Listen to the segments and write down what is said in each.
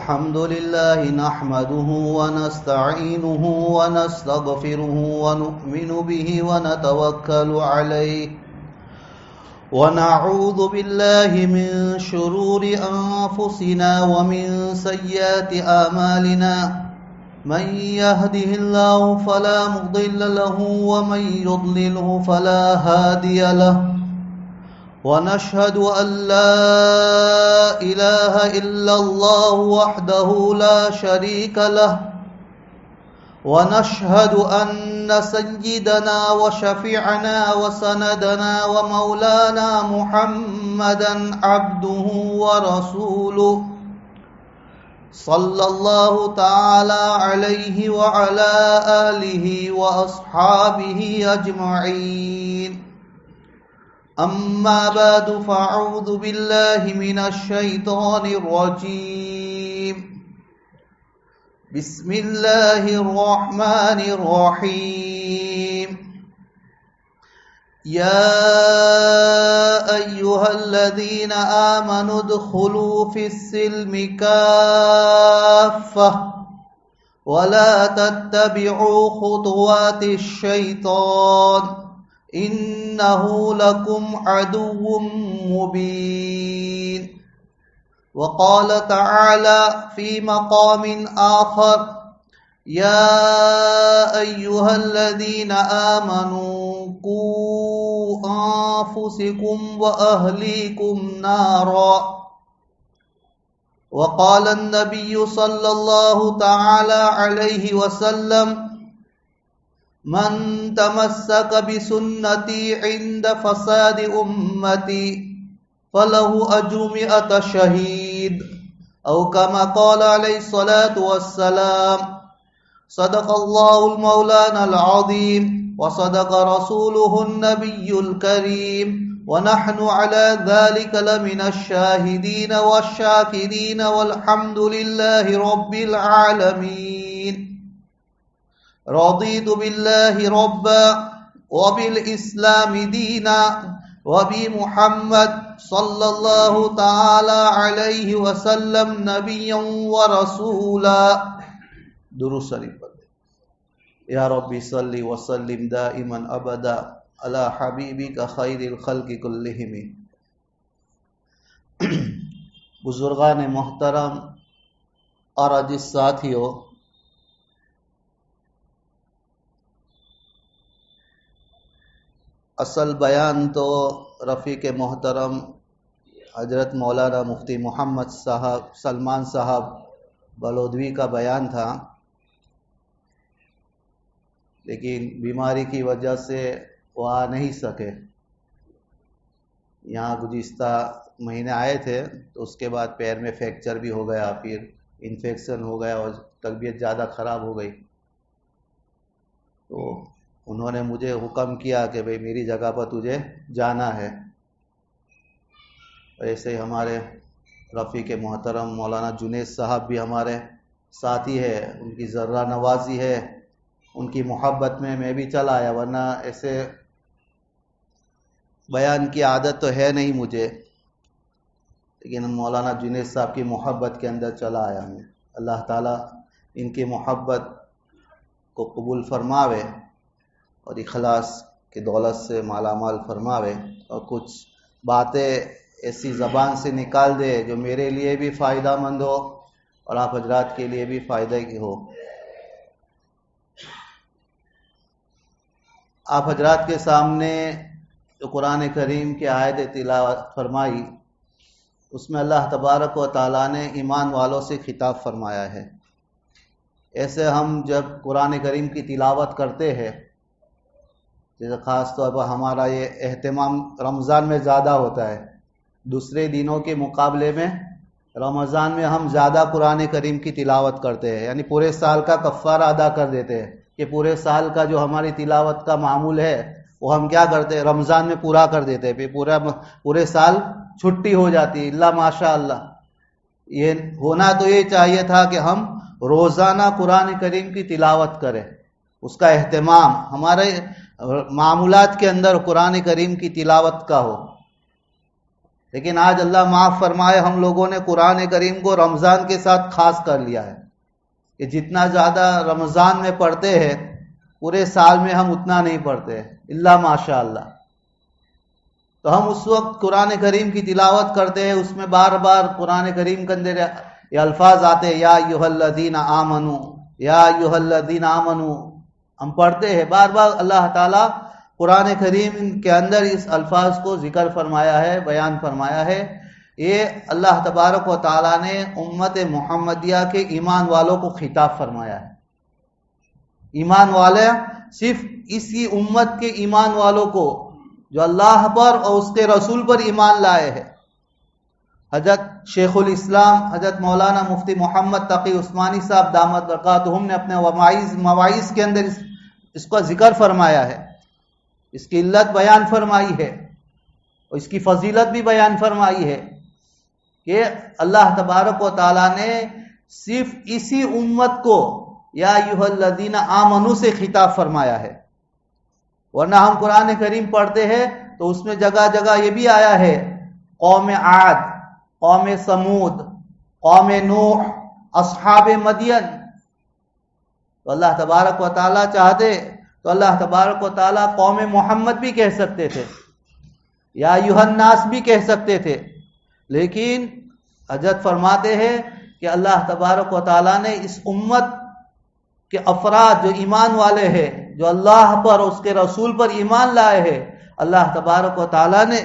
الحمد لله نحمده ونستعينه ونستغفره ونؤمن به ونتوكل عليه ونعوذ بالله من شرور أنفسنا ومن سيئات أعمالنا من يهده الله فلا مضل له ومن يضلله فلا هادي له ونشهد أن لا إله إلا الله وحده لا شريك له ونشهد أن سيدنا وشفيعنا وسندنا ومولانا محمدا عبده ورسوله صلى الله تعالى عليه وعلى آله وأصحابه أجمعين أما بعد فأعوذ بالله من الشيطان الرجيم بسم الله الرحمن الرحيم يا أيها الذين آمنوا ادخلوا في السلم كافة ولا تتبعوا خطوات الشيطان إنه لكم عدو مبين وقال تعالى في مقام آخر يا أيها الذين آمنوا قوا أنفسكم وأهليكم نارا وقال النبي صلى الله تعالى عليه وسلم من تمسك بسنتي عند فساد أمتي فله أجر 100 شهيد أو كما قال عليه الصلاة والسلام صدق الله المولانا العظيم وصدق رسوله النبي الكريم ونحن على ذلك لمن الشاهدين والشاكرين والحمد لله رب العالمين رضيت بالله ربا وبالإسلام دينا وبمحمد صلى الله تعالى عليه وسلم نبيا ورسولا درود شریف پڑھیں یا ربی صلی وسلم دائما ابدا علی حبیبک خیر الخلق کلہم. بزرگان محترم اور عزیز ساتھیوں، اصل بیان تو رفیق محترم حضرت مولانا مفتی محمد صاحب سلمان صاحب بلودوی کا بیان تھا، لیکن بیماری کی وجہ سے وہ آ نہیں سکے. یہاں گزشتہ مہینے آئے تھے تو اس کے بعد پیر میں فریکچر بھی ہو گیا، پھر انفیکشن ہو گیا اور طبیعت زیادہ خراب ہو گئی. تو انہوں نے مجھے حکم کیا کہ بھئی میری جگہ پر تجھے جانا ہے. ایسے ہی ہمارے رفیق محترم مولانا جنید صاحب بھی ہمارے ساتھی ہے، ان کی ذرہ نوازی ہے، ان کی محبت میں بھی چلا آیا، ورنہ ایسے بیان کی عادت تو ہے نہیں مجھے، لیکن مولانا جنید صاحب کی محبت کے اندر چلا آیا میں. اللہ تعالیٰ ان کی محبت کو قبول فرماوے اور اخلاص کی دولت سے مالا مال فرماوے، اور کچھ باتیں ایسی زبان سے نکال دے جو میرے لیے بھی فائدہ مند ہو اور آپ حضرات کے لیے بھی فائدہ کی ہو. آپ حضرات کے سامنے جو قرآن کریم کی آیت تلاوت فرمائی، اس میں اللہ تبارک و تعالیٰ نے ایمان والوں سے خطاب فرمایا ہے. ایسے ہم جب قرآن کریم کی تلاوت کرتے ہیں، جیسے خاص طور پر ہمارا یہ اہتمام رمضان میں زیادہ ہوتا ہے، دوسرے دنوں کے مقابلے میں رمضان میں ہم زیادہ قرآن کریم کی تلاوت کرتے ہیں، یعنی پورے سال کا کفارہ ادا کر دیتے ہیں کہ پورے سال کا جو ہماری تلاوت کا معمول ہے وہ ہم کیا کرتے ہیں، رمضان میں پورا کر دیتے ہیں، پھر پورے سال چھٹی ہو جاتی ہے. اللہ ماشاء اللہ، یہ ہونا تو یہ چاہیے تھا کہ ہم روزانہ قرآن کریم کی تلاوت کریں، اس کا اہتمام ہمارے معاملات کے اندر قرآن کریم کی تلاوت کا ہو. لیکن آج اللہ معاف فرمائے ہم لوگوں نے قرآن کریم کو رمضان کے ساتھ خاص کر لیا ہے کہ جتنا زیادہ رمضان میں پڑھتے ہیں پورے سال میں ہم اتنا نہیں پڑھتے اللہ ماشاء اللہ. تو ہم اس وقت قرآن کریم کی تلاوت کرتے ہیں، اس میں بار بار قرآن کریم کے اندر یہ الفاظ آتے ہیں یا ایھا الذین آمنو یا ایھا الذین آمنو، ہم پڑھتے ہیں بار بار. اللہ تعالیٰ قرآن کریم کے اندر اس الفاظ کو ذکر فرمایا ہے، بیان فرمایا ہے. یہ اللہ تبارک و تعالیٰ نے امت محمدیہ کے ایمان والوں کو خطاب فرمایا ہے. ایمان والے صرف اسی امت کے ایمان والوں کو جو اللہ پر اور اس کے رسول پر ایمان لائے ہیں. حضرت شیخ الاسلام حضرت مولانا مفتی محمد تقی عثمانی صاحب دامت برکاتہم نے اپنے مواعظ کے اندر اس کا ذکر فرمایا ہے، اس کی علت بیان فرمائی ہے اور اس کی فضیلت بھی بیان فرمائی ہے کہ اللہ تبارک و تعالیٰ نے صرف اسی امت کو یا ایھا الذین آمنو سے خطاب فرمایا ہے. ورنہ ہم قرآن کریم پڑھتے ہیں تو اس میں جگہ جگہ یہ بھی آیا ہے قوم عاد، قوم سمود، قوم نوح، اصحاب مدین. تو اللہ تبارک و تعالیٰ چاہتے تو اللہ تبارک و تعالیٰ قوم محمد بھی کہہ سکتے تھے، یا ایھا الناس بھی کہہ سکتے تھے، لیکن حضرت فرماتے ہیں کہ اللہ تبارک و تعالیٰ نے اس امت کہ افراد جو ایمان والے ہیں، جو اللہ پر اس کے رسول پر ایمان لائے ہیں، اللہ تبارک و تعالیٰ نے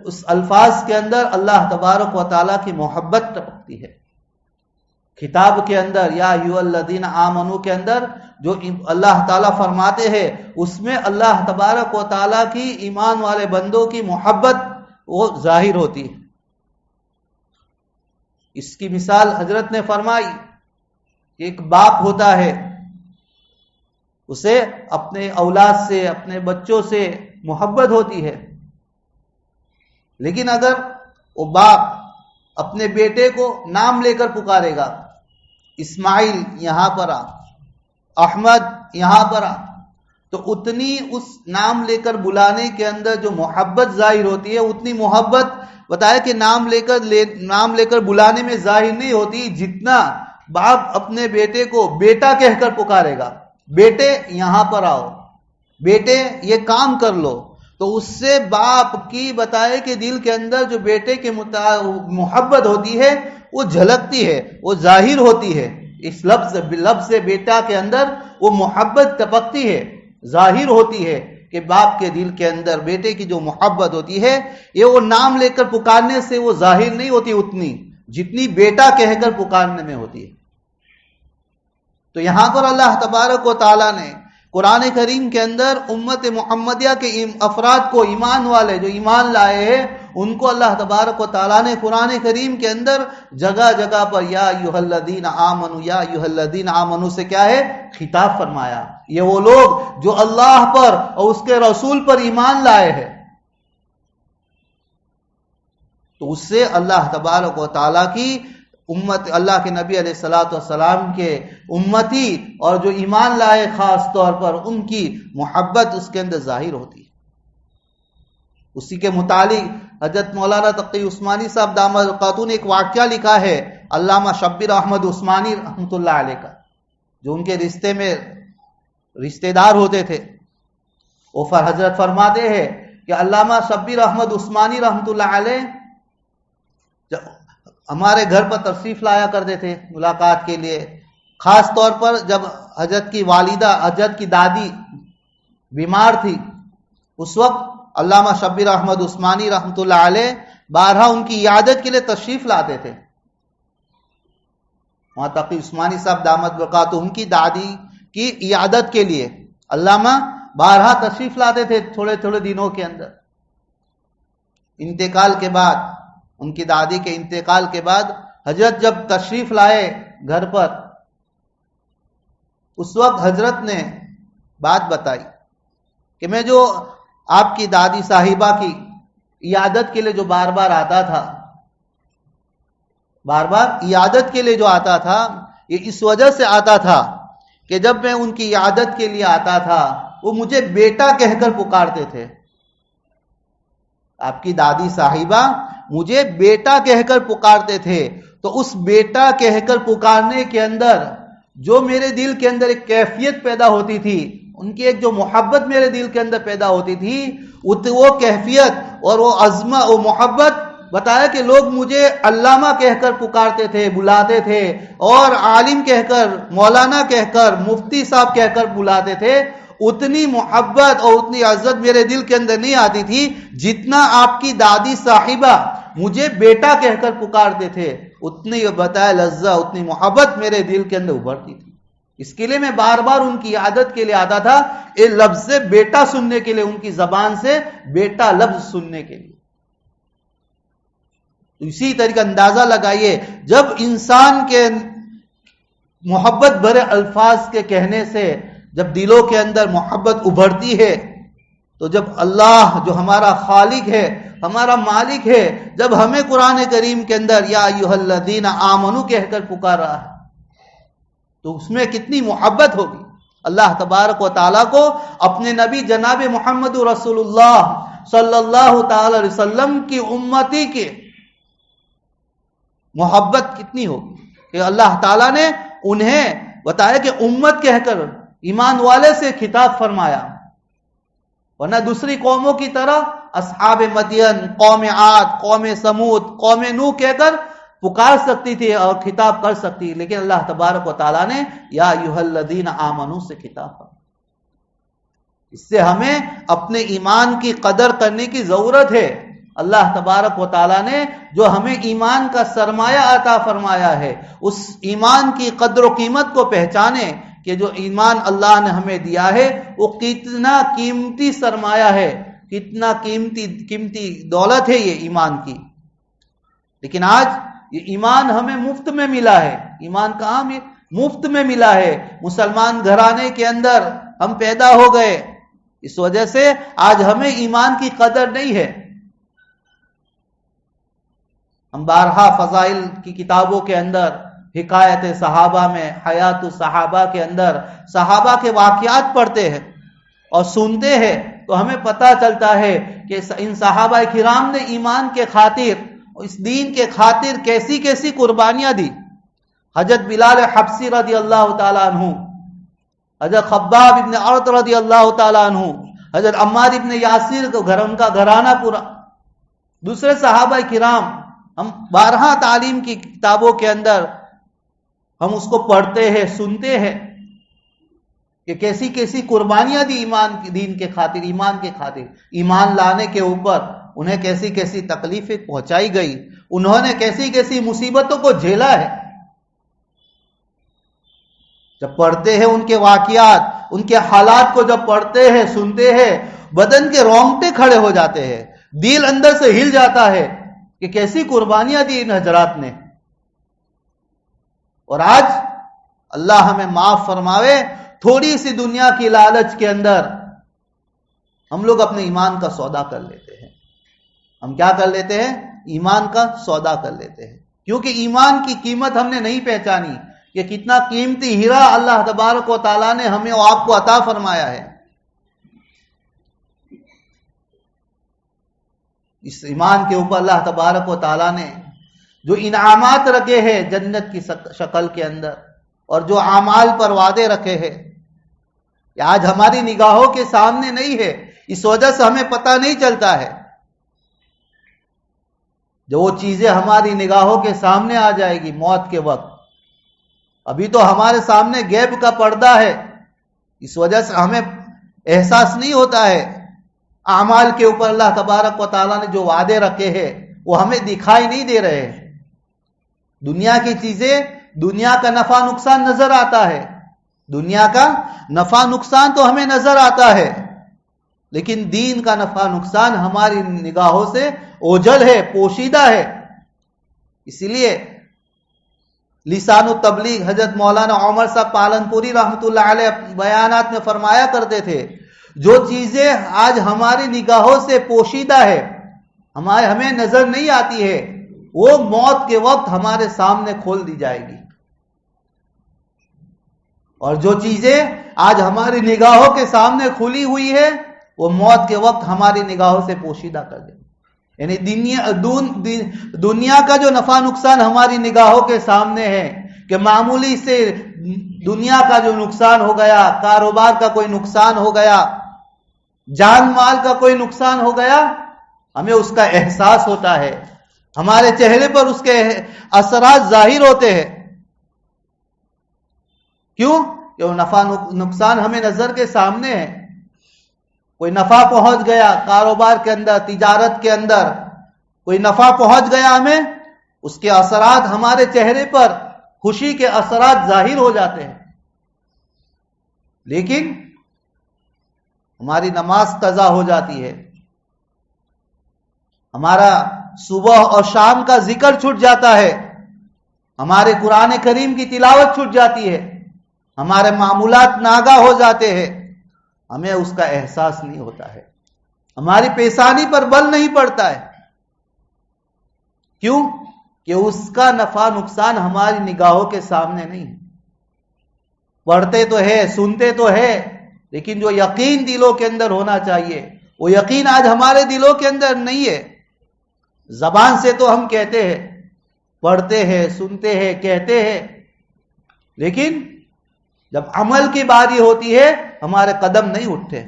اس الفاظ کے اندر اللہ تبارک و تعالیٰ کی محبت ٹپکتی ہے. خطاب کے اندر یا ایھا الذین آمنو کے اندر جو اللہ تعالیٰ فرماتے ہیں اس میں اللہ تبارک و تعالیٰ کی ایمان والے بندوں کی محبت وہ ظاہر ہوتی ہے. اس کی مثال حضرت نے فرمائی کہ ایک باپ ہوتا ہے، اسے اپنے اولاد سے اپنے بچوں سے محبت ہوتی ہے، لیکن اگر وہ باپ اپنے بیٹے کو نام لے کر پکارے گا، اسماعیل یہاں پر آ، احمد یہاں پر آ، تو اتنی اس نام لے کر بلانے کے اندر جو محبت ظاہر ہوتی ہے اتنی محبت بتایا کہ نام لے کر بلانے میں ظاہر نہیں ہوتی جتنا باپ اپنے بیٹے کو بیٹا کہہ کر پکارے گا. بیٹے یہاں پر آؤ، بیٹے یہ کام کر لو، تو اس سے باپ کی بتائے کہ دل کے اندر جو بیٹے کے محبت ہوتی ہے وہ جھلکتی ہے، وہ ظاہر ہوتی ہے. اس لفظ بیٹا کے اندر وہ محبت ٹپکتی ہے، ظاہر ہوتی ہے کہ باپ کے دل کے اندر بیٹے کی جو محبت ہوتی ہے یہ وہ نام لے کر پکارنے سے وہ ظاہر نہیں ہوتی اتنی جتنی بیٹا کہہ کر پکارنے میں ہوتی ہے. تو یہاں پر اللہ تبارک و تعالیٰ نے قرآن کریم کے اندر امت محمدیہ کے افراد کو، ایمان والے جو ایمان لائے ہیں ان کو اللہ تبارک و تعالیٰ نے قرآن کریم کے اندر جگہ جگہ پر یا ایھا الذین آمنو یا ایھا الذین آمنو سے کیا ہے خطاب فرمایا. یہ وہ لوگ جو اللہ پر اور اس کے رسول پر ایمان لائے ہیں. تو اس سے اللہ تبارک و تعالیٰ کی امت، اللہ کے نبی علیہ الصلوۃ والسلام کے امتی اور جو ایمان لائے خاص طور پر ان کی محبت اس کے اندر ظاہر ہوتی ہے. اسی کے متعلق حضرت مولانا تقی عثمانی صاحب دامت برکاتہ نے ایک واقعہ لکھا ہے علامہ شبیر احمد عثمانی رحمۃ اللہ علیہ کا، جو ان کے رشتے دار ہوتے تھے. وہ حضرت فرماتے ہیں کہ علامہ شبیر احمد عثمانی رحمۃ اللہ علیہ ہمارے گھر پر تشریف لایا کرتے تھے ملاقات کے لیے، خاص طور پر جب حضرت کی والدہ، حضرت کی دادی بیمار تھی، اس وقت علامہ شبیر احمد عثمانی رحمۃ اللہ علیہ بارہا ان کی عیادت کے لیے تشریف لاتے تھے. وہاں تقی عثمانی صاحب دامت برکاتہ ان کی دادی کی عیادت کے لیے علامہ بارہا تشریف لاتے تھے تھوڑے تھوڑے دنوں کے اندر. انتقال کے بعد، ان کی دادی کے انتقال کے بعد حضرت جب تشریف لائے گھر پر، اس وقت حضرت نے بات بتائی کہ میں جو آپ کی دادی صاحبہ کی عیادت کے لیے جو بار بار آتا تھا، بار بار عیادت کے لیے جو آتا تھا، یہ اس وجہ سے آتا تھا کہ جب میں ان کی عیادت کے لیے آتا تھا وہ مجھے بیٹا کہہ کر پکارتے تھے. آپ کی دادی صاحبہ مجھے بیٹا کہہ کر پکارتے تھے، تو اس بیٹا کہہ کر پکارنے کے اندر جو میرے دل کے اندر ایک کیفیت پیدا ہوتی تھی، ان کی ایک جو محبت میرے دل کے اندر پیدا ہوتی تھی، وہ کیفیت اور وہ عظمت و محبت بتایا کہ لوگ مجھے علامہ کہہ کر پکارتے تھے، بلاتے تھے، اور عالم کہہ کر، مولانا کہہ کر، مفتی صاحب کہہ کر بلاتے تھے، اتنی محبت اور اتنی عزت میرے دل کے اندر نہیں آتی تھی جتنا آپ کی دادی صاحبہ مجھے بیٹا کہہ کر پکارتے تھے، اتنی بتایا لذت، اتنی محبت میرے دل کے اندر ابھرتی تھی۔ اس کے لیے میں بار بار ان کی عادت کے لیے آتا تھا، یہ لفظ بیٹا سننے کے لیے، ان کی زبان سے بیٹا لفظ سننے کے لیے۔ اسی طریقے اندازہ لگائیے، جب انسان کے محبت بھرے الفاظ کے کہنے سے جب دلوں کے اندر محبت ابھرتی ہے، تو جب اللہ جو ہمارا خالق ہے، ہمارا مالک ہے، جب ہمیں قرآن کریم کے اندر یا ایھا الذین آمنو کہہ کر پکار رہا ہے، تو اس میں کتنی محبت ہوگی۔ اللہ تبارک و تعالیٰ کو اپنے نبی جناب محمد رسول اللہ صلی اللہ تعالی علیہ وسلم کی امتی کی محبت کتنی ہوگی کہ اللہ تعالیٰ نے انہیں بتایا کہ امت کہہ کر ایمان والے سے خطاب فرمایا، ورنہ دوسری قوموں کی طرح اصحاب مدین، قوم عاد، قوم سمود، قوم نوح کہہ کر پکار سکتی تھی اور خطاب کر سکتی، لیکن اللہ تبارک و تعالیٰ نے یا ایھا الذین آمنو سے خطاب فرمایا۔ اس سے ہمیں اپنے ایمان کی قدر کرنے کی ضرورت ہے۔ اللہ تبارک و تعالیٰ نے جو ہمیں ایمان کا سرمایہ عطا فرمایا ہے، اس ایمان کی قدر و قیمت کو پہچانے کہ جو ایمان اللہ نے ہمیں دیا ہے وہ کتنا قیمتی سرمایہ ہے، کتنا قیمتی دولت ہے یہ ایمان کی۔ لیکن آج یہ ایمان ہمیں مفت میں ملا ہے۔ ایمان کہاں مفت میں ملا ہے؟ مسلمان گھرانے کے اندر ہم پیدا ہو گئے، اس وجہ سے آج ہمیں ایمان کی قدر نہیں ہے۔ ہم بارہا فضائل کی کتابوں کے اندر، حکایت صحابہ میں، حیات صحابہ کے اندر صحابہ کے واقعات پڑھتے ہیں اور سنتے ہیں، تو ہمیں پتہ چلتا ہے کہ ان صحابہ کرام نے ایمان کے خاطر، اس دین کے خاطر کیسی کیسی قربانیاں دی۔ حضرت بلال حبشی رضی اللہ تعالیٰ عنہ، حضرت خباب ابن ارط رضی اللہ تعالیٰ عنہ، حضرت عمار ابن یاسر کو ان کا گھرانہ پورا، دوسرے صحابہ کرام، ہم بارہا تعلیم کی کتابوں کے اندر ہم اس کو پڑھتے ہیں، سنتے ہیں کہ کیسی کیسی قربانیاں دی دین کے خاطر، ایمان کے خاطر، ایمان لانے کے اوپر انہیں کیسی کیسی تکلیفیں پہنچائی گئی، انہوں نے کیسی کیسی مصیبتوں کو جھیلا ہے۔ جب پڑھتے ہیں ان کے واقعات، ان کے حالات کو جب پڑھتے ہیں، سنتے ہیں، بدن کے رونگٹے کھڑے ہو جاتے ہیں، دل اندر سے ہل جاتا ہے کہ کیسی قربانیاں دی ان حضرات نے۔ اور آج اللہ ہمیں معاف فرماوے، تھوڑی سی دنیا کی لالچ کے اندر ہم لوگ اپنے ایمان کا سودا کر لیتے ہیں۔ ہم کیا کر لیتے ہیں؟ ایمان کا سودا کر لیتے ہیں، کیونکہ ایمان کی قیمت ہم نے نہیں پہچانی کہ کتنا قیمتی ہیرا اللہ تبارک و تعالیٰ نے ہمیں اور آپ کو عطا فرمایا ہے۔ اس ایمان کے اوپر اللہ تبارک و تعالیٰ نے جو انعامات رکھے ہیں جنت کی شکل کے اندر، اور جو اعمال پر وعدے رکھے ہیں، یہ آج ہماری نگاہوں کے سامنے نہیں ہے، اس وجہ سے ہمیں پتہ نہیں چلتا ہے۔ جو وہ چیزیں ہماری نگاہوں کے سامنے آ جائے گی موت کے وقت، ابھی تو ہمارے سامنے غیب کا پردہ ہے، اس وجہ سے ہمیں احساس نہیں ہوتا ہے۔ اعمال کے اوپر اللہ تبارک و تعالیٰ نے جو وعدے رکھے ہیں وہ ہمیں دکھائی نہیں دے رہے ہیں۔ دنیا کی چیزیں، دنیا کا نفع نقصان نظر آتا ہے، دنیا کا نفع نقصان تو ہمیں نظر آتا ہے، لیکن دین کا نفع نقصان ہماری نگاہوں سے اوجھل ہے، پوشیدہ ہے۔ اسی لیے لسان التبلیغ حضرت مولانا عمر صاحب پالنپوری رحمۃ اللہ علیہ بیانات میں فرمایا کرتے تھے، جو چیزیں آج ہماری نگاہوں سے پوشیدہ ہے، ہمیں نظر نہیں آتی ہے، وہ موت کے وقت ہمارے سامنے کھول دی جائے گی، اور جو چیزیں آج ہماری نگاہوں کے سامنے کھلی ہوئی ہے وہ موت کے وقت ہماری نگاہوں سے پوشیدہ کر دیں گی۔ یعنی دنیا کا جو نفع نقصان ہماری نگاہوں کے سامنے ہے کہ معمولی سے دنیا کا جو نقصان ہو گیا، کاروبار کا کوئی نقصان ہو گیا، جان مال کا کوئی نقصان ہو گیا، ہمیں اس کا احساس ہوتا ہے، ہمارے چہرے پر اس کے اثرات ظاہر ہوتے ہیں. کیوں؟ کہ وہ نفع نقصان ہمیں نظر کے سامنے ہے. کوئی نفع پہنچ گیا کاروبار کے اندر، تجارت کے اندر کوئی نفع پہنچ گیا ہمیں، اس کے اثرات ہمارے چہرے پر خوشی کے اثرات ظاہر ہو جاتے ہیں. لیکن ہماری نماز قضا ہو جاتی ہے، ہمارا صبح اور شام کا ذکر چھوٹ جاتا ہے، ہمارے قرآن کریم کی تلاوت چھوٹ جاتی ہے، ہمارے معمولات ناگا ہو جاتے ہیں، ہمیں اس کا احساس نہیں ہوتا ہے، ہماری پیشانی پر بل نہیں پڑتا ہے. کیوں؟ کہ اس کا نفع نقصان ہماری نگاہوں کے سامنے نہیں ہے. پڑھتے تو ہے، سنتے تو ہے، لیکن جو یقین دلوں کے اندر ہونا چاہیے وہ یقین آج ہمارے دلوں کے اندر نہیں ہے. زبان سے تو ہم کہتے ہیں، پڑھتے ہیں، سنتے ہیں، کہتے ہیں، لیکن جب عمل کی باری ہوتی ہے ہمارے قدم نہیں اٹھتے.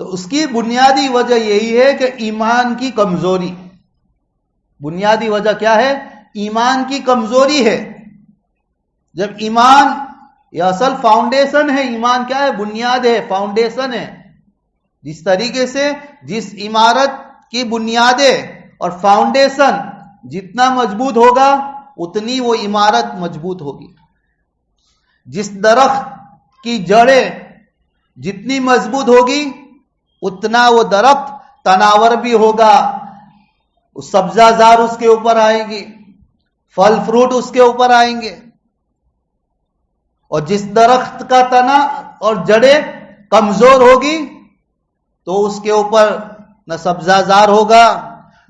تو اس کی بنیادی وجہ یہی ہے کہ ایمان کی کمزوری. بنیادی وجہ کیا ہے؟ ایمان کی کمزوری ہے. جب ایمان، یہ اصل فاؤنڈیشن ہے. ایمان کیا ہے؟ بنیاد ہے، فاؤنڈیشن ہے. جس طریقے سے جس عمارت کی بنیادیں اور فاؤنڈیشن جتنا مضبوط ہوگا اتنی وہ عمارت مضبوط ہوگی. جس درخت کی جڑیں جتنی مضبوط ہوگی اتنا وہ درخت تناور بھی ہوگا، سبزہ زار اس کے اوپر آئیں گی، پھل فروٹ اس کے اوپر آئیں گے. اور جس درخت کا تنا اور جڑیں کمزور ہوگی تو اس کے اوپر نہ سبزہ زار ہوگا،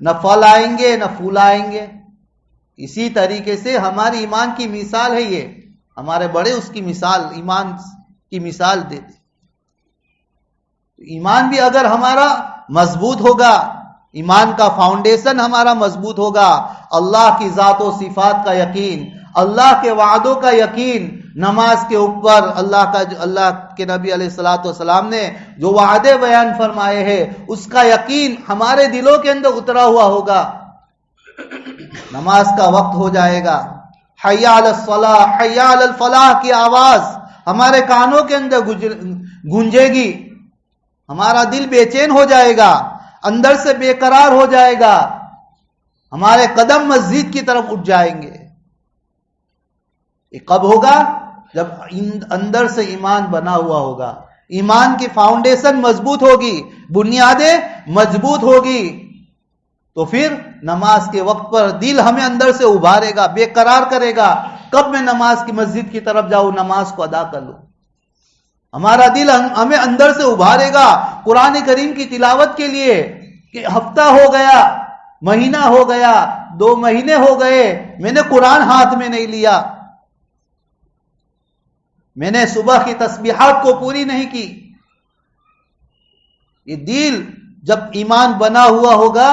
نہ پھل آئیں گے، نہ پھول آئیں گے. اسی طریقے سے ہماری ایمان کی مثال ہے یہ. ہمارے بڑے اس کی مثال، ایمان کی مثال دیتے. ایمان بھی اگر ہمارا مضبوط ہوگا، ایمان کا فاؤنڈیشن ہمارا مضبوط ہوگا، اللہ کی ذات و صفات کا یقین، اللہ کے وعدوں کا یقین، نماز کے اوپر اللہ کے نبی علیہ الصلوۃ والسلام نے جو وعدے بیان فرمائے ہیں اس کا یقین ہمارے دلوں کے اندر اترا ہوا ہوگا. نماز کا وقت ہو جائے گا، حی علی الصلاۃ، حی علی الفلاح کی آواز ہمارے کانوں کے اندر گونجے گی، ہمارا دل بے چین ہو جائے گا، اندر سے بے قرار ہو جائے گا، ہمارے قدم مسجد کی طرف اٹھ جائیں گے. یہ کب ہوگا؟ جب اندر سے ایمان بنا ہوا ہوگا، ایمان کی فاؤنڈیشن مضبوط ہوگی، بنیادیں مضبوط ہوگی، تو پھر نماز کے وقت پر دل ہمیں اندر سے ابھارے گا، بے قرار کرے گا. کب میں نماز کی مسجد کی طرف جاؤں، نماز کو ادا کر لوں. ہمارا دل ہمیں اندر سے ابھارے گا قرآن کریم کی تلاوت کے لیے. کہ ہفتہ ہو گیا، مہینہ ہو گیا، 2 مہینے ہو گئے، میں نے قرآن ہاتھ میں نہیں لیا، میں نے صبح کی تسبیحات کو پوری نہیں کی. یہ دل جب ایمان بنا ہوا ہوگا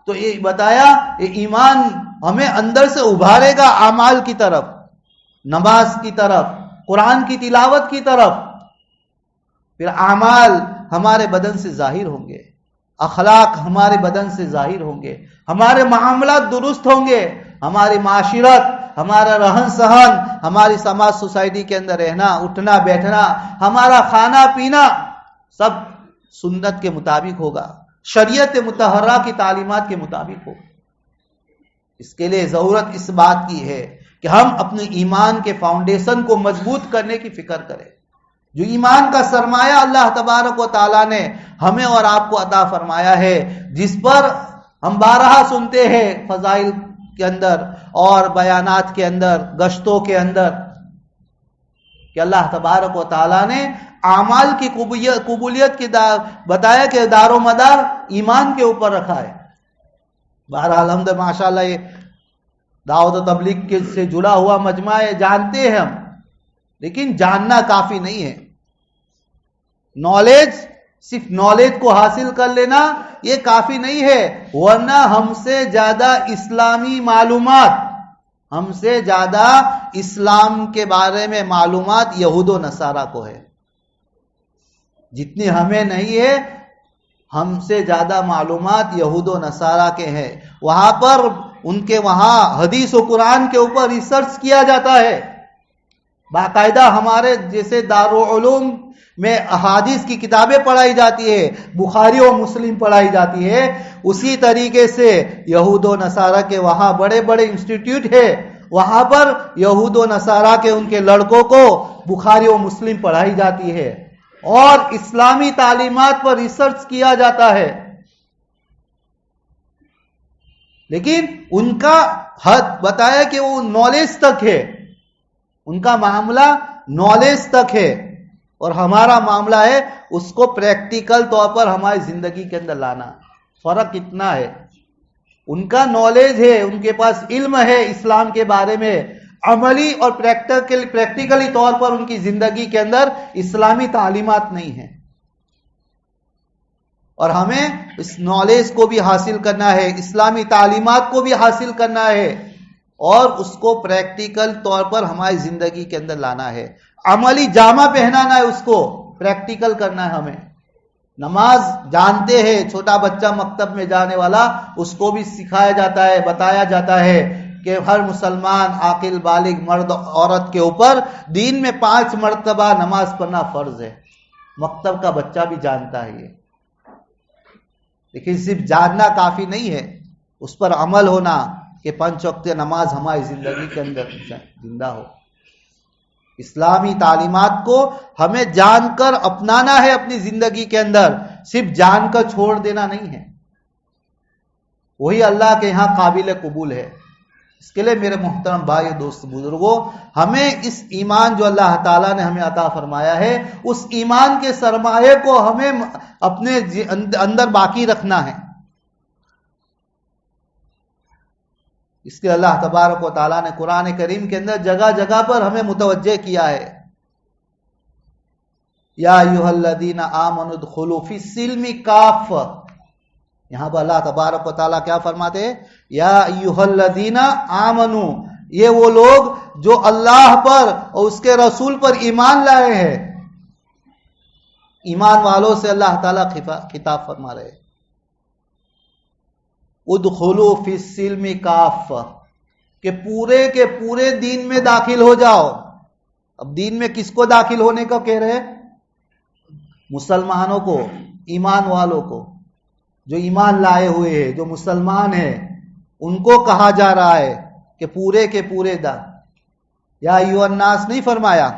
تو یہ بتایا، یہ ایمان ہمیں اندر سے ابھارے گا اعمال کی طرف، نماز کی طرف، قرآن کی تلاوت کی طرف. پھر اعمال ہمارے بدن سے ظاہر ہوں گے، اخلاق ہمارے بدن سے ظاہر ہوں گے، ہمارے معاملات درست ہوں گے، ہماری معاشرت، ہمارا رہن سہن، ہماری سماج سوسائٹی کے اندر رہنا، اٹھنا بیٹھنا، ہمارا کھانا پینا سب سنت کے مطابق ہوگا، شریعت مطہرہ کی تعلیمات کے مطابق ہوگا. اس کے لیے ضرورت اس بات کی ہے کہ ہم اپنے ایمان کے فاؤنڈیشن کو مضبوط کرنے کی فکر کریں. جو ایمان کا سرمایہ اللہ تبارک و تعالیٰ نے ہمیں اور آپ کو عطا فرمایا ہے، جس پر ہم بارہا سنتے ہیں فضائل کے اندر اور بیانات کے اندر، گشتوں کے اندر، کہ اللہ تبارک و تعالیٰ نے اعمال کی قبولیت کی بتایا کہ دار و مدار ایمان کے اوپر رکھا ہے. بہرحال الحمد ماشاءاللہ یہ دعوت و تبلیغ کے سے جڑا ہوا مجمع ہے، جانتے ہیں ہم، لیکن جاننا کافی نہیں ہے. نالج صرف نالج کو حاصل کر لینا یہ کافی نہیں ہے، ورنہ ہم سے زیادہ اسلامی معلومات، ہم سے زیادہ اسلام کے بارے میں معلومات یہود و نصارہ کو ہے. جتنی ہمیں نہیں ہے، ہم سے زیادہ معلومات یہود و نصارہ کے ہیں. وہاں پر ان کے وہاں حدیث و قرآن کے اوپر ریسرچ کیا جاتا ہے. باقاعدہ ہمارے جیسے دارالعلوم میں احادیث کی کتابیں پڑھائی جاتی ہے، بخاری و مسلم پڑھائی جاتی ہے، اسی طریقے سے یہود و نصارہ کے وہاں بڑے بڑے انسٹیٹیوٹ ہے، وہاں پر یہود و نصارہ کے ان کے لڑکوں کو بخاری و مسلم پڑھائی جاتی ہے اور اسلامی تعلیمات پر ریسرچ کیا جاتا ہے. لیکن ان کا حد بتایا کہ وہ نالج تک ہے، ان کا معاملہ نالج تک ہے، اور ہمارا معاملہ ہے اس کو پریکٹیکل طور پر ہماری زندگی کے اندر لانا. فرق اتنا ہے، ان کا نالج ہے، ان کے پاس علم ہے اسلام کے بارے میں، عملی اور پریکٹیکلی طور پر ان کی زندگی کے اندر اسلامی تعلیمات نہیں ہیں. اور ہمیں اس نالج کو بھی حاصل کرنا ہے، اسلامی تعلیمات کو بھی حاصل کرنا ہے، اور اس کو پریکٹیکل طور پر ہماری زندگی کے اندر لانا ہے. عملی جامہ پہنانا ہے، اس کو پریکٹیکل کرنا ہے. ہمیں نماز جانتے ہیں، چھوٹا بچہ مکتب میں جانے والا، اس کو بھی سکھایا جاتا ہے، بتایا جاتا ہے کہ ہر مسلمان عاقل بالغ مرد عورت کے اوپر دین میں 5 مرتبہ نماز پڑھنا فرض ہے. مکتب کا بچہ بھی جانتا ہے یہ. لیکن صرف جاننا کافی نہیں ہے، اس پر عمل ہونا کہ 5 وقت نماز ہماری زندگی کے اندر زندہ ہو. اسلامی تعلیمات کو ہمیں جان کر اپنانا ہے اپنی زندگی کے اندر، صرف جان کر چھوڑ دینا نہیں ہے. وہی اللہ کے یہاں قابل قبول ہے. اس کے لیے میرے محترم بھائی دوست بزرگوں، ہمیں اس ایمان جو اللہ تعالیٰ نے ہمیں عطا فرمایا ہے، اس ایمان کے سرمایہ کو ہمیں اپنے اندر باقی رکھنا ہے. اس کے اللہ تبارک و تعالیٰ نے قرآن کریم کے اندر جگہ جگہ پر ہمیں متوجہ کیا ہے. یا ایھا الذین آمنوا ادخلوا فی السلم کافہ. یہاں پر اللہ تبارک و تعالیٰ کیا فرماتے ہیں؟ یا ایھا الذین آمنوا، یہ وہ لوگ جو اللہ پر اور اس کے رسول پر ایمان لائے ہیں. ایمان والوں سے اللہ تعالیٰ خطاب فرما رہے ہیں، ادخلوا فی السلم کافہ، کہ پورے کے پورے دین میں داخل ہو جاؤ. اب دین میں کس کو داخل ہونے کا کہہ رہے ہیں؟ مسلمانوں کو، ایمان والوں کو، جو ایمان لائے ہوئے ہیں، جو مسلمان ہیں، ان کو کہا جا رہا ہے کہ پورے کے پورے یا ایھا الناس نہیں فرمایا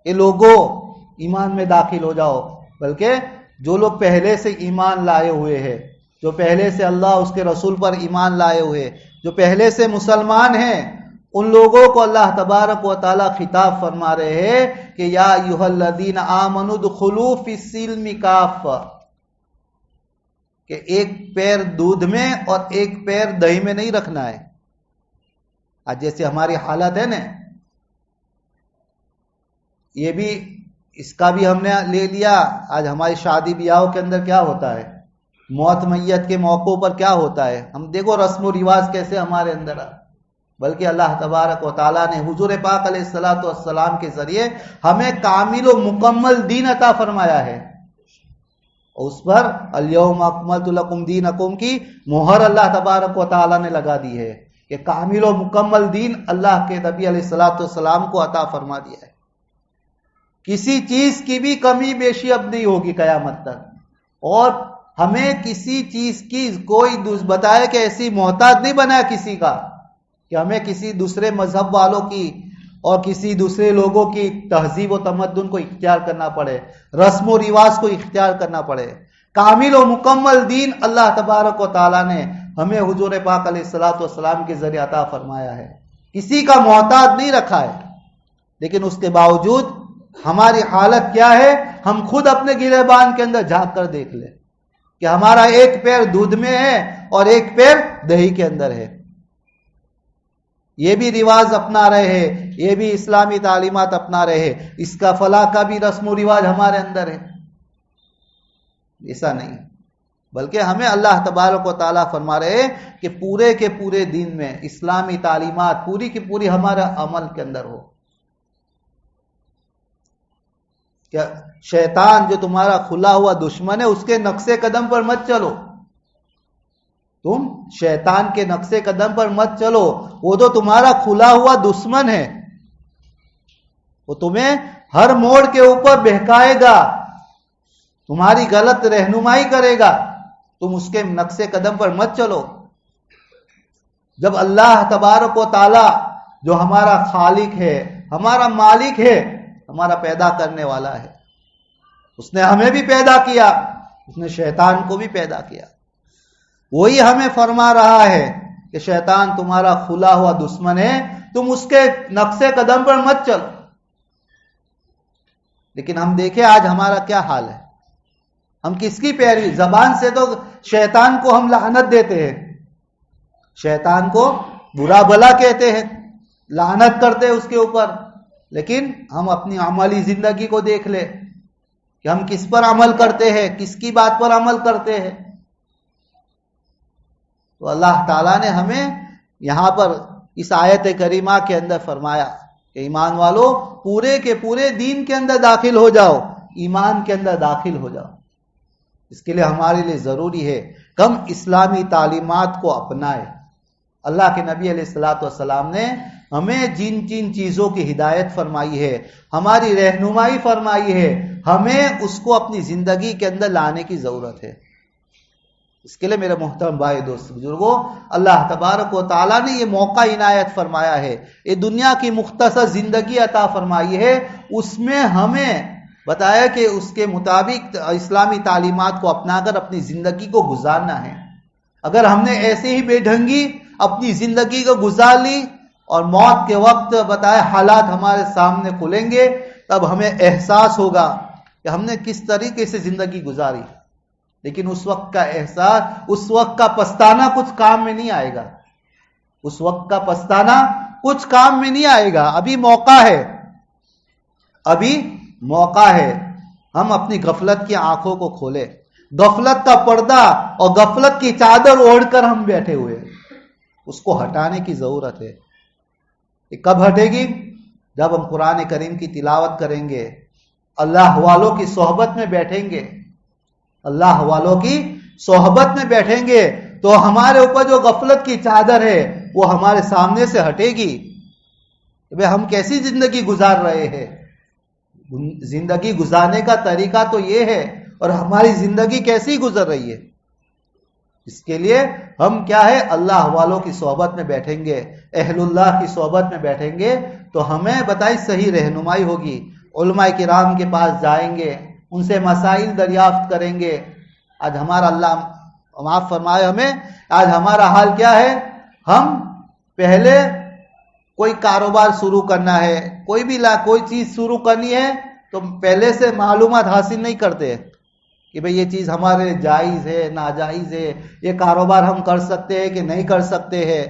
کہ لوگوں ایمان میں داخل ہو جاؤ، بلکہ جو لوگ پہلے سے ایمان لائے ہوئے ہیں، جو پہلے سے اللہ اس کے رسول پر ایمان لائے ہوئے، جو پہلے سے مسلمان ہیں، ان لوگوں کو اللہ تبارک و تعالیٰ خطاب فرما رہے ہیں کہ یا ایھا الذین آمنوا ادخلوا فی السلم کافہ، کہ ایک پیر دودھ میں اور ایک پیر دہی میں نہیں رکھنا ہے. آج جیسے ہماری حالت ہے نا، یہ بھی اس کا بھی ہم نے لے لیا. آج ہماری شادی بیاہوں کے اندر کیا ہوتا ہے، موت میت کے موقعوں پر کیا ہوتا ہے، ہم دیکھو رسم و رواج کیسے ہمارے اندر ہے. بلکہ اللہ تبارک و تعالیٰ نے حضور پاک علیہ الصلوۃ والسلام کے ذریعے ہمیں کامل و مکمل دین عطا فرمایا ہے، اور اس پر الیوم اکملت لکم دینکم کی مہر اللہ تبارک و تعالیٰ نے لگا دی ہے کہ کامل و مکمل دین اللہ کے نبی علیہ الصلوۃ والسلام کو عطا فرما دیا ہے. کسی چیز کی بھی کمی بیشی اب نہیں ہوگی قیامت تک، اور ہمیں کسی چیز کی کوئی بتائے کہ ایسی محتاج نہیں بنا کسی کا کہ ہمیں کسی دوسرے مذہب والوں کی اور کسی دوسرے لوگوں کی تہذیب و تمدن کو اختیار کرنا پڑے، رسم و رواج کو اختیار کرنا پڑے. کامل و مکمل دین اللہ تبارک و تعالیٰ نے ہمیں حضور پاک علیہ الصلوۃ والسلام کے ذریعے عطا فرمایا ہے، کسی کا محتاج نہیں رکھا ہے. لیکن اس کے باوجود ہماری حالت کیا ہے، ہم خود اپنے گریبان کے اندر جھانک کر دیکھ لیں کہ ہمارا ایک پیر دودھ میں ہے اور ایک پیر دہی کے اندر ہے. یہ بھی رواج اپنا رہے ہیں، یہ بھی اسلامی تعلیمات اپنا رہے ہیں، اس کا فلاں کا بھی رسم و رواج ہمارے اندر ہے. ایسا نہیں، بلکہ ہمیں اللہ تبارک و تعالیٰ فرما رہے کہ پورے کے پورے دین میں اسلامی تعلیمات پوری کی پوری ہمارا عمل کے اندر ہو. کیا شیطان جو تمہارا کھلا ہوا دشمن ہے اس کے نقش قدم پر مت چلو. تم شیطان کے نقش قدم پر مت چلو، وہ تو تمہارا کھلا ہوا دشمن ہے، وہ تمہیں ہر موڑ کے اوپر بہکائے گا، تمہاری غلط رہنمائی کرے گا، تم اس کے نقش قدم پر مت چلو. جب اللہ تبارک و تعالی جو ہمارا خالق ہے، ہمارا مالک ہے، ہمارا پیدا کرنے والا ہے، اس نے ہمیں بھی پیدا کیا، اس نے شیطان کو بھی پیدا کیا، وہی ہمیں فرما رہا ہے کہ شیطان تمہارا کھلا ہوا دشمن ہے، تم اس کے نقش قدم پر مت چلو. لیکن ہم دیکھیں آج ہمارا کیا حال ہے، ہم کس کی پیروی؟ زبان سے تو شیطان کو ہم لعنت دیتے ہیں، شیطان کو برا بھلا کہتے ہیں، لعنت کرتے ہیں اس کے اوپر، لیکن ہم اپنی عملی زندگی کو دیکھ لیں کہ ہم کس پر عمل کرتے ہیں، کس کی بات پر عمل کرتے ہیں. تو اللہ تعالیٰ نے ہمیں یہاں پر اس آیت کریمہ کے اندر فرمایا کہ ایمان والو پورے کے پورے دین کے اندر داخل ہو جاؤ، ایمان کے اندر داخل ہو جاؤ. اس کے لیے ہمارے لیے ضروری ہے کہ ہم اسلامی تعلیمات کو اپنائیں. اللہ کے نبی علیہ الصلوۃ والسلام نے ہمیں جن جن چیزوں کی ہدایت فرمائی ہے، ہماری رہنمائی فرمائی ہے، ہمیں اس کو اپنی زندگی کے اندر لانے کی ضرورت ہے. اس کے لیے میرے محترم بھائی دوست بزرگوں، اللہ تبارک و تعالیٰ نے یہ موقع عنایت فرمایا ہے، یہ دنیا کی مختصر زندگی عطا فرمائی ہے، اس میں ہمیں بتایا کہ اس کے مطابق اسلامی تعلیمات کو اپنا کر اپنی زندگی کو گزارنا ہے. اگر ہم نے ایسے ہی بے ڈھنگی اپنی زندگی کو گزار لی اور موت کے وقت بتایا حالات ہمارے سامنے کھلیں گے، تب ہمیں احساس ہوگا کہ ہم نے کس طریقے سے زندگی گزاری. لیکن اس وقت کا احساس، اس وقت کا پچھتانا کچھ کام میں نہیں آئے گا، اس وقت کا پچھتانا کچھ کام میں نہیں آئے گا. ابھی موقع ہے، ابھی موقع ہے ہم اپنی غفلت کی آنکھوں کو کھولیں. غفلت کا پردہ اور غفلت کی چادر اوڑھ کر ہم بیٹھے ہوئے، اس کو ہٹانے کی ضرورت ہے. یہ کب ہٹے گی؟ جب ہم قرآن کریم کی تلاوت کریں گے، اللہ والوں کی صحبت میں بیٹھیں گے، اللہ والوں کی صحبت میں بیٹھیں گے تو ہمارے اوپر جو غفلت کی چادر ہے وہ ہمارے سامنے سے ہٹے گی. ہم کیسی زندگی گزار رہے ہیں؟ زندگی گزارنے کا طریقہ تو یہ ہے، اور ہماری زندگی کیسی گزر رہی ہے؟ اس کے لیے ہم کیا ہے، اللہ والوں کی صحبت میں بیٹھیں گے، اہل اللہ کی صحبت میں بیٹھیں گے تو ہمیں بتائی صحیح رہنمائی ہوگی. علماء کرام کے پاس جائیں گے، ان سے مسائل دریافت کریں گے. آج ہمارا اللہ معاف فرمائے ہمیں، آج ہمارا حال کیا ہے؟ ہم پہلے کوئی کاروبار شروع کرنا ہے، کوئی چیز شروع کرنی ہے تو پہلے سے معلومات حاصل نہیں کرتے کہ بھئی یہ چیز ہمارے جائز ہے، ناجائز ہے، یہ کاروبار ہم کر سکتے ہیں کہ نہیں کر سکتے ہیں.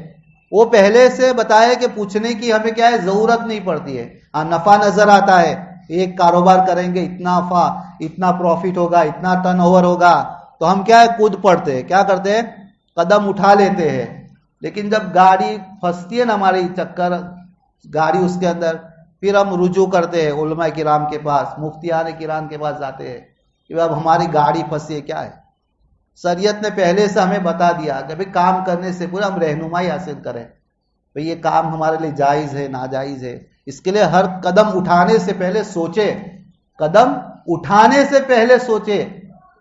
وہ پہلے سے بتائے کہ پوچھنے کی ہمیں کیا ہے، ضرورت نہیں پڑتی ہے. ہاں نفع نظر آتا ہے، ایک کاروبار کریں گے اتنا نفع، اتنا پروفٹ ہوگا، اتنا ٹرن اوور ہوگا، تو ہم کیا ہے، کود پڑتے ہیں، کیا کرتے ہیں، قدم اٹھا لیتے ہیں. لیکن جب گاڑی پھنستی ہے نا ہماری چکر گاڑی اس کے اندر، پھر ہم رجوع کرتے ہیں علماء کرام کے پاس، مفتیان کرام کے پاس جاتے ہیں کہ اب ہماری گاڑی پھنسی ہے. کیا ہے، شریعت نے پہلے سے ہمیں بتا دیا کہ بھئی کام کرنے سے پورا ہم رہنمائی حاصل کریں، بھئی یہ کام ہمارے لیے جائز ہے، ناجائز ہے. اس کے لیے ہر قدم اٹھانے سے پہلے سوچے، قدم اٹھانے سے پہلے سوچے،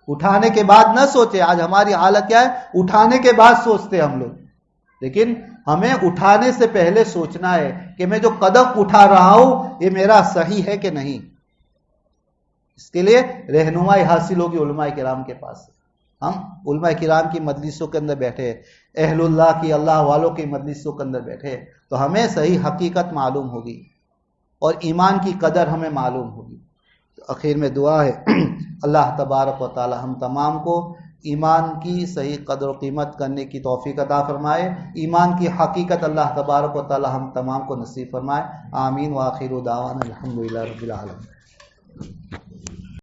اٹھانے کے بعد نہ سوچے. آج ہماری حالت کیا ہے، اٹھانے کے بعد سوچتے ہم لوگ، لیکن ہمیں اٹھانے سے پہلے سوچنا ہے کہ میں جو قدم اٹھا رہا ہوں یہ میرا صحیح ہے کہ نہیں. اس کے لیے رہنمائی حاصل ہوگی علماء کرام کے پاس. ہم علماء کرام کی مجلسوں کے اندر بیٹھے، اہل اللہ کی، اللہ والوں کی مجلسوں کے اندر بیٹھے تو ہمیں صحیح حقیقت معلوم ہوگی اور ایمان کی قدر ہمیں معلوم ہوگی. اخیر میں دعا ہے اللہ تبارک و تعالی ہم تمام کو ایمان کی صحیح قدر و قیمت کرنے کی توفیق عطا فرمائے، ایمان کی حقیقت اللہ تبارک و تعالی ہم تمام کو نصیب فرمائے. آمین. وآخر دعوانا الحمدللہ رب العالمین.